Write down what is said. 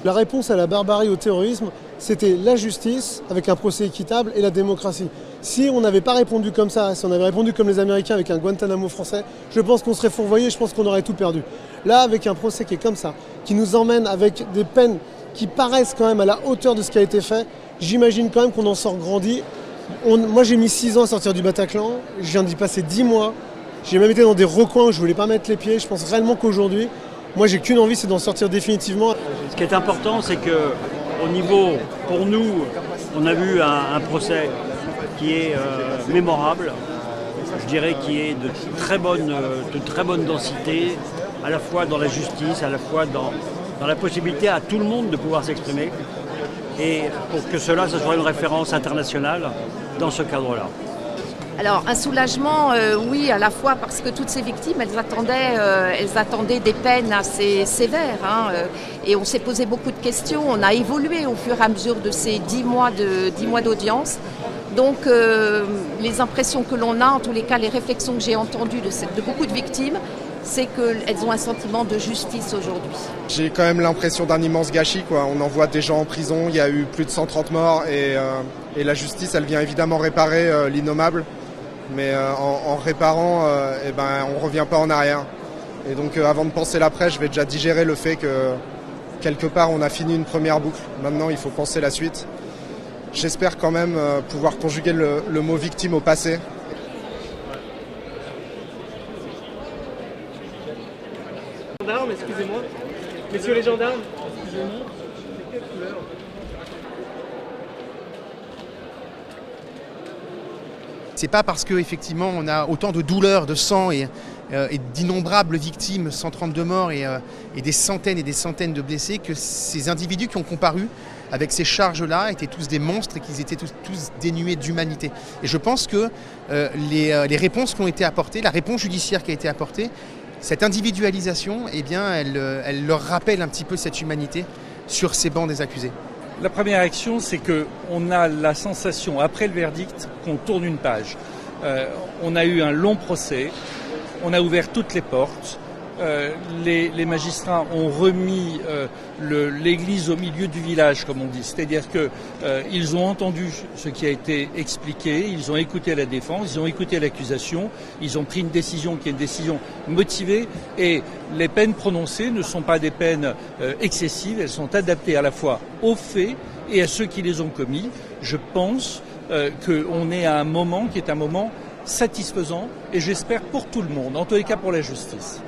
La réponse à la barbarie, au terrorisme, c'était la justice avec un procès équitable et la démocratie. Si on n'avait pas répondu comme ça, si on avait répondu comme les Américains avec un Guantanamo français, je pense qu'on serait fourvoyé, je pense qu'on aurait tout perdu. Là, avec un procès qui est comme ça, qui nous emmène avec des peines qui paraissent quand même à la hauteur de ce qui a été fait, j'imagine quand même qu'on en sort grandi. Moi, j'ai mis 6 ans à sortir du Bataclan, je viens d'y passer 10 mois. J'ai même été dans des recoins où je ne voulais pas mettre les pieds. Je pense réellement qu'aujourd'hui, moi, j'ai qu'une envie, c'est d'en sortir définitivement. Ce qui est important, c'est qu'au niveau, pour nous, on a vu un procès qui est mémorable, je dirais qui est de très bonne densité, à la fois dans la justice, à la fois dans la possibilité à tout le monde de pouvoir s'exprimer, et pour que cela, ce soit une référence internationale dans ce cadre-là. Alors un soulagement, oui, à la fois parce que toutes ces victimes, elles attendaient des peines assez sévères, et on s'est posé beaucoup de questions, on a évolué au fur et à mesure de ces 10 mois d'audience. Donc les impressions que l'on a, en tous les cas les réflexions que j'ai entendues de beaucoup de victimes, c'est qu'elles ont un sentiment de justice aujourd'hui. J'ai quand même l'impression d'un immense gâchis, quoi. On envoie des gens en prison, il y a eu plus de 130 morts et la justice, elle vient évidemment réparer l'innommable. Mais en réparant, on ne revient pas en arrière. Et donc avant de penser l'après, je vais déjà digérer le fait que quelque part on a fini une première boucle. Maintenant il faut penser la suite. J'espère quand même pouvoir conjuguer le mot victime au passé. Gendarmes, excusez-moi. Messieurs les gendarmes, excusez-moi. C'est quelle couleur ? C'est pas parce qu'effectivement on a autant de douleurs, de sang et d'innombrables victimes, 132 morts et des centaines de blessés, que ces individus qui ont comparu avec ces charges-là étaient tous des monstres et qu'ils étaient tous dénués d'humanité. Et je pense que les réponses qui ont été apportées, la réponse judiciaire qui a été apportée, cette individualisation, eh bien, elle leur rappelle un petit peu cette humanité sur ces bancs des accusés. La première action, c'est qu'on a la sensation, après le verdict, qu'on tourne une page. On a eu un long procès, on a ouvert toutes les portes, les magistrats ont remis l'église au milieu du village, comme on dit. C'est-à-dire qu'ils ont entendu ce qui a été expliqué, ils ont écouté la défense, ils ont écouté l'accusation, ils ont pris une décision qui est une décision motivée, et les peines prononcées ne sont pas des peines excessives, elles sont adaptées à la fois aux faits et à ceux qui les ont commis. Je pense qu'on est à un moment qui est un moment satisfaisant, et j'espère pour tout le monde, en tous les cas pour la justice.